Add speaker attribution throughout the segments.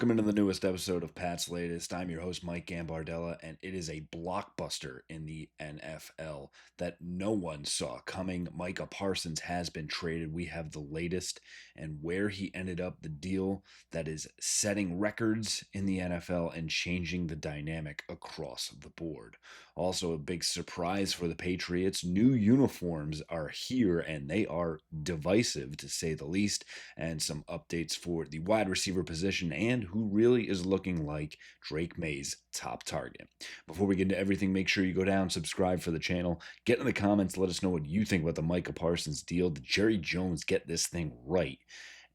Speaker 1: Welcome into the newest episode of Pat's Latest. I'm your host, Mike Gambardella, and it is a blockbuster in the NFL that no one saw coming. Micah Parsons has been traded. We have the latest and where he ended up, the deal that is setting records in the NFL and changing the dynamic across the board. Also, a big surprise for the Patriots. New uniforms are here, and they are divisive to say the least, and some updates for the wide receiver position and who really is looking like Drake Maye's top target. Before we get into everything, make sure you go down, subscribe for the channel, get in the comments, let us know what you think about the Micah Parsons deal. Did Jerry Jones get this thing right?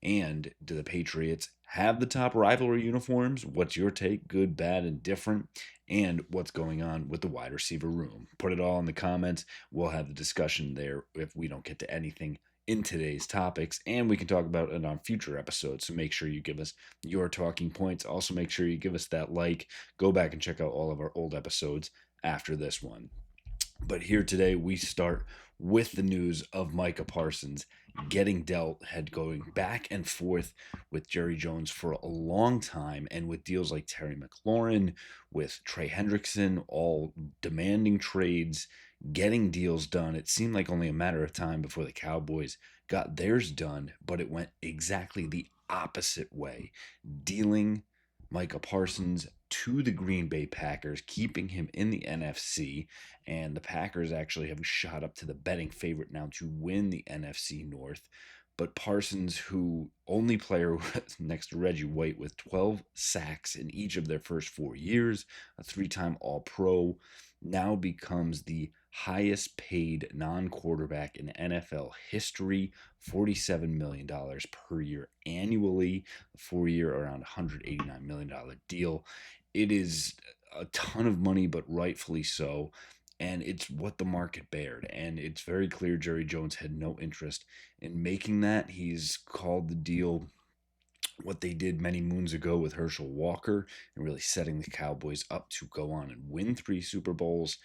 Speaker 1: And do the Patriots have the top rivalry uniforms? What's your take? Good, bad, and different? And what's going on with the wide receiver room? Put it all in the comments. We'll have the discussion there if we don't get to anything in today's topics, and we can talk about it on future episodes. So make sure you give us your talking points. Also, make sure you give us that like. Go back and check out all of our old episodes after this one. But here today, we start with the news of Micah Parsons getting dealt, had going back and forth with Jerry Jones for a long time, and with deals like Terry McLaurin, with Trey Hendrickson, all demanding trades, getting deals done. It seemed like only a matter of time before the Cowboys got theirs done, but it went exactly the opposite way, dealing Micah Parsons to the Green Bay Packers, keeping him in the NFC. And the Packers actually have shot up to the betting favorite now to win the NFC North. But Parsons, who only player next to Reggie White with 12 sacks in each of their first 4 years, a three-time All-Pro, now becomes the highest paid non-quarterback in NFL history, $47 million per year annually, a 4-year around $189 million deal. It is a ton of money, but rightfully so. And it's what the market bared. And it's very clear Jerry Jones had no interest in making that. He's called the deal what they did many moons ago with Herschel Walker and really setting the Cowboys up to go on and win 3 Super Bowls.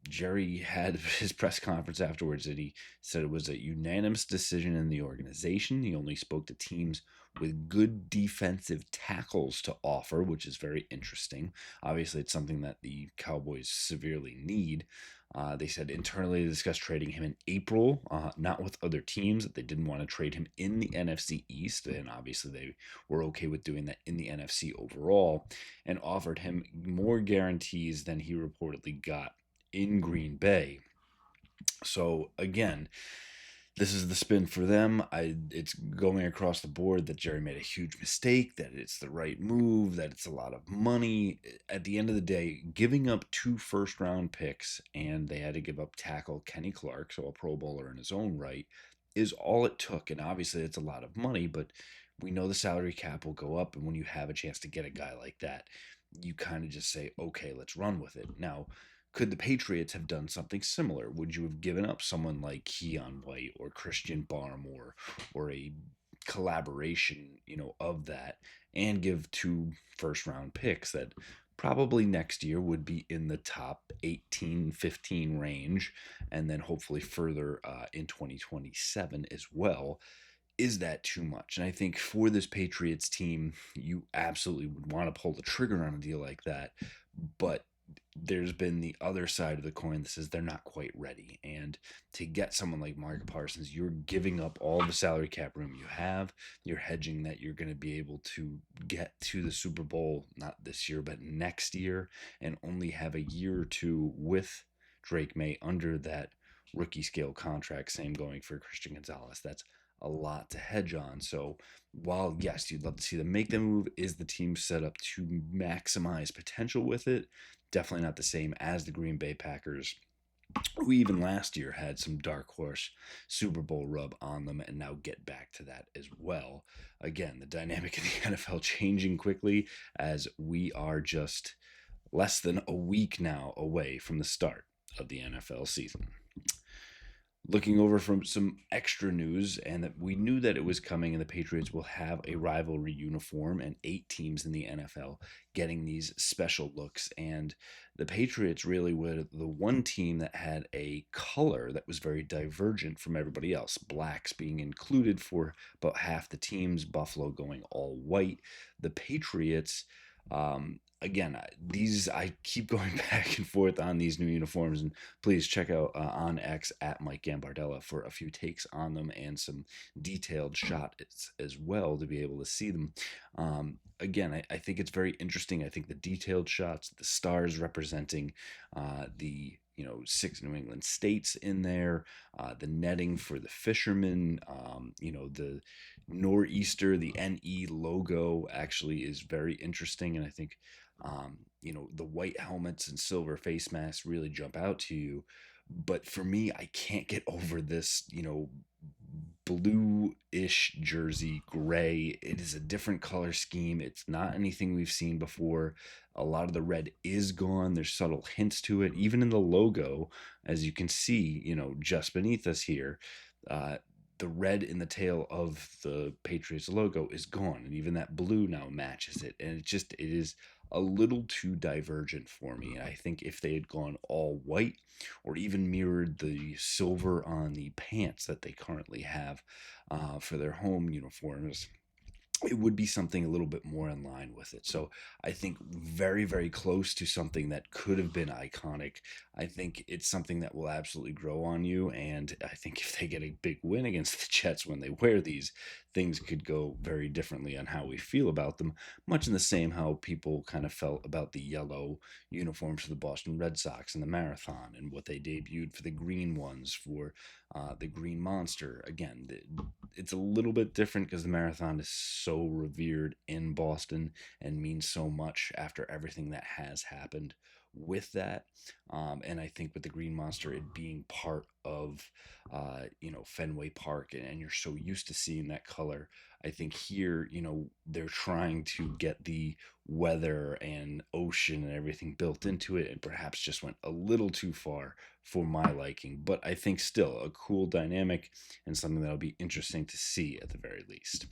Speaker 1: Jerry had his press conference afterwards and he said it was a unanimous decision in the organization. He only spoke to teams with good defensive tackles to offer, which is very interesting. Obviously, it's something that the Cowboys severely need. They said internally they discussed trading him in April, not with other teams, that they didn't want to trade him in the NFC East, and obviously they were okay with doing that in the NFC overall, and offered him more guarantees than he reportedly got in Green Bay. So again, this is the spin for them. It's going across the board that Jerry made a huge mistake, that it's the right move, that it's a lot of money. At the end of the day, giving up 2 first-round picks, and they had to give up tackle Kenny Clark, so a Pro Bowler in his own right, is all it took. And obviously, it's a lot of money, but we know the salary cap will go up. And when you have a chance to get a guy like that, you kind of just say, okay, let's run with it. Now, could the Patriots have done something similar? Would you have given up someone like Keon White or Christian Barmore or a collaboration, of that and give 2 first-round picks that probably next year would be in the top 18, 15 range, and then hopefully further in 2027 as well? Is that too much? And I think for this Patriots team, you absolutely would want to pull the trigger on a deal like that, but there's been the other side of the coin that says they're not quite ready. And to get someone like Micah Parsons, you're giving up all the salary cap room you have. You're hedging that you're going to be able to get to the Super Bowl, not this year, but next year, and only have a year or two with Drake Maye under that rookie scale contract. Same going for Christian Gonzalez. That's a lot to hedge on. So while, yes, you'd love to see them make the move, is the team set up to maximize potential with it? Definitely not the same as the Green Bay Packers, who even last year had some dark horse Super Bowl rub on them, and now get back to that as well. Again, the dynamic in the NFL changing quickly as we are just less than a week now away from the start of the NFL season. Looking over from some extra news, and that we knew that it was coming, and the Patriots will have a rivalry uniform, and 8 teams in the NFL getting these special looks. And the Patriots really were the one team that had a color that was very divergent from everybody else. Blacks being included for about half the teams, Buffalo going all white. The Patriots, again, these I keep going back and forth on these new uniforms, and please check out on X at Mike Gambardella for a few takes on them and some detailed shots as well to be able to see them. Again, I think it's very interesting. I think the detailed shots, the stars representing the 6 New England states in there, the netting for the fishermen, the nor'easter, the NE logo actually is very interesting, and I think the white helmets and silver face masks really jump out to you. But for me, I can't get over this, blue-ish jersey, gray. It is a different color scheme. It's not anything we've seen before. A lot of the red is gone. There's subtle hints to it. Even in the logo, as you can see, just beneath us here, uh, the red in the tail of the Patriots logo is gone, and even that blue now matches it. And it is a little too divergent for me. And I think if they had gone all white or even mirrored the silver on the pants that they currently have for their home uniforms, it would be something a little bit more in line with it. So I think very, very close to something that could have been iconic. I think it's something that will absolutely grow on you. And I think if they get a big win against the Jets when they wear these, things could go very differently on how we feel about them, much in the same how people kind of felt about the yellow uniforms for the Boston Red Sox in the marathon, and what they debuted for the green ones for the Green Monster. Again, it's a little bit different because the marathon is so revered in Boston and means so much after everything that has happened with that. And I think with the Green Monster, it being part of, Fenway Park, and you're so used to seeing that color. I think here, they're trying to get the weather and ocean and everything built into it, and perhaps just went a little too far for my liking. But I think still a cool dynamic and something that'll be interesting to see at the very least.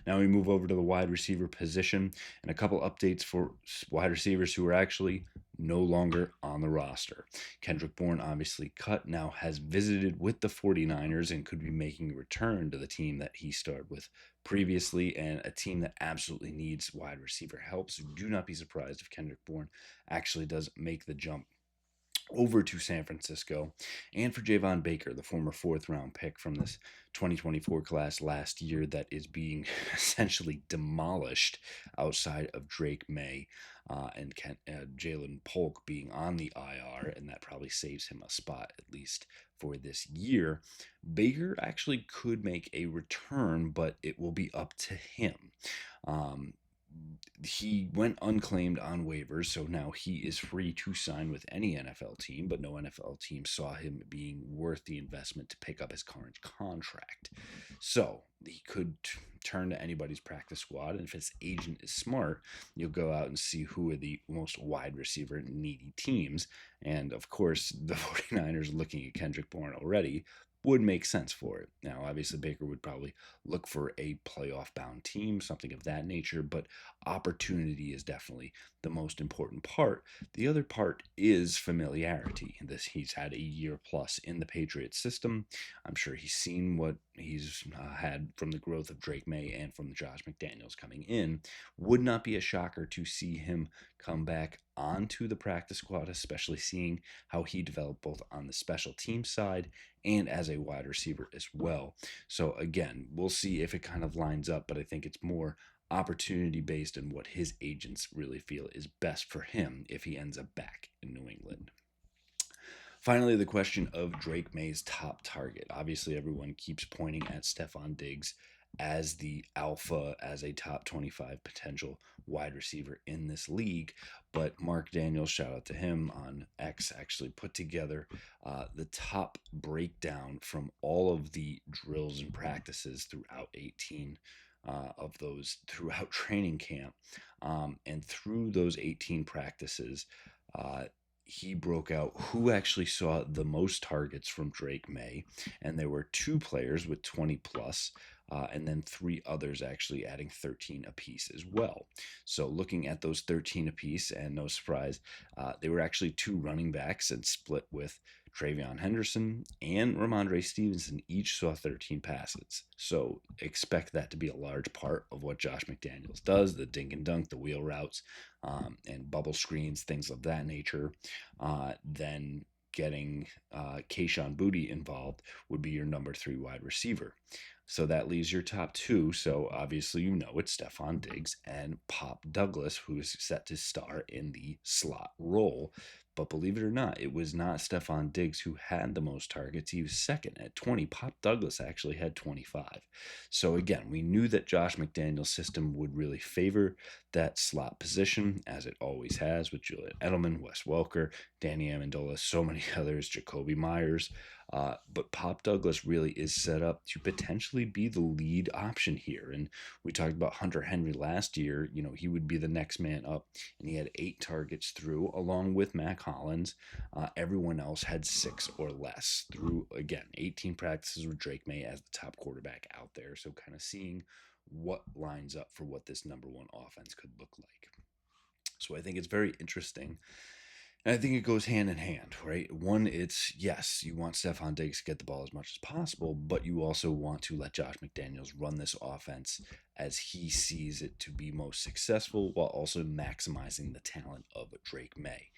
Speaker 1: Now we move over to the wide receiver position, and a couple updates for wide receivers who are actually no longer on the roster. Kendrick Bourne, obviously cut, now has visited with the 49ers and could be making a return to the team that he started with previously, and a team that absolutely needs wide receiver help. So do not be surprised if Kendrick Bourne actually does make the jump over to San Francisco. And for Javon Baker, the former fourth round pick from this 2024 class last year that is being essentially demolished outside of Drake Maye and Jalen Polk being on the IR, and that probably saves him a spot at least for this year. Baker actually could make a return, but it will be up to him. Um, he went unclaimed on waivers, so now he is free to sign with any NFL team, but no NFL team saw him being worth the investment to pick up his current contract. So he could turn to anybody's practice squad, and if his agent is smart, you'll go out and see who are the most wide receiver needy teams. And of course, the 49ers, looking at Kendrick Bourne already, would make sense for it. Now, obviously, Baker would probably look for a playoff bound team, something of that nature, but opportunity is definitely the most important part. The other part is familiarity. He's had a year plus in the Patriots system. I'm sure he's seen what he's had from the growth of Drake Maye and from Josh McDaniels coming in. Would not be a shocker to see him come back onto the practice squad, especially seeing how he developed both on the special team side and as a wide receiver as well. So again, we'll see if it kind of lines up, but I think it's more opportunity based on what his agents really feel is best for him if he ends up back in New England. Finally, the question of Drake Maye's top target. Obviously, everyone keeps pointing at Stephon Diggs as the alpha, as a top 25 potential wide receiver in this league. But Mark Daniels, shout out to him on X, actually put together the top breakdown from all of the drills and practices throughout 18 of those throughout training camp. And through those 18 practices, he broke out who actually saw the most targets from Drake Maye, and there were two players with 20 plus, and then three others actually adding 13 apiece as well. So looking at those 13 apiece, and no surprise, they were actually two running backs and split with Travion Henderson and Ramondre Stevenson each saw 13 passes. So expect that to be a large part of what Josh McDaniels does, the dink and dunk, the wheel routes, and bubble screens, things of that nature. Then getting Kayshon Boutte involved would be your number 3 wide receiver. So that leaves your top two. So obviously, it's Stephon Diggs and Pop Douglas, who is set to star in the slot role. But believe it or not, it was not Stephon Diggs who had the most targets. He was second at 20. Pop Douglas actually had 25. So again, we knew that Josh McDaniel's system would really favor that slot position, as it always has with Julian Edelman, Wes Welker, Danny Amendola, so many others, Jacoby Myers. But Pop Douglas really is set up to potentially be the lead option here. And we talked about Hunter Henry last year. He would be the next man up, and he had 8 targets through, along with Mac Hollins. Everyone else had 6 or less through, again, 18 practices with Drake Maye as the top quarterback out there. So kind of seeing what lines up for what this number 1 offense could look like. So I think it's very interesting. And I think it goes hand in hand, right? One, it's yes, you want Stephon Diggs to get the ball as much as possible, but you also want to let Josh McDaniels run this offense as he sees it to be most successful while also maximizing the talent of Drake Maye.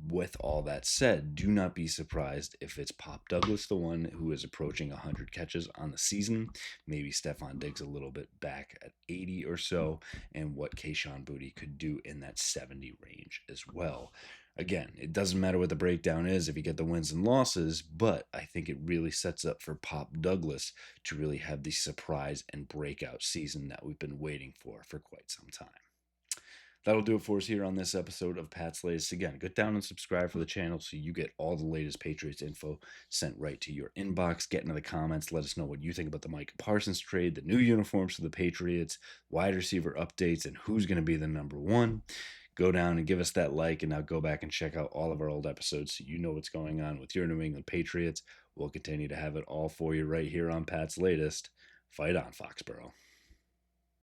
Speaker 1: With all that said, do not be surprised if it's Pop Douglas, the one who is approaching 100 catches on the season. Maybe Stephon Diggs a little bit back at 80 or so, and what Kayshon Boutte could do in that 70 range as well. Again, it doesn't matter what the breakdown is if you get the wins and losses, but I think it really sets up for Pop Douglas to really have the surprise and breakout season that we've been waiting for quite some time. That'll do it for us here on this episode of Pat's Latest. Again, go down and subscribe for the channel so you get all the latest Patriots info sent right to your inbox. Get into the comments. Let us know what you think about the Micah Parsons trade, the new uniforms for the Patriots, wide receiver updates, and who's going to be the number 1. Go down and give us that like, and now go back and check out all of our old episodes so you know what's going on with your New England Patriots. We'll continue to have it all for you right here on Pat's Latest. Fight on, Foxborough.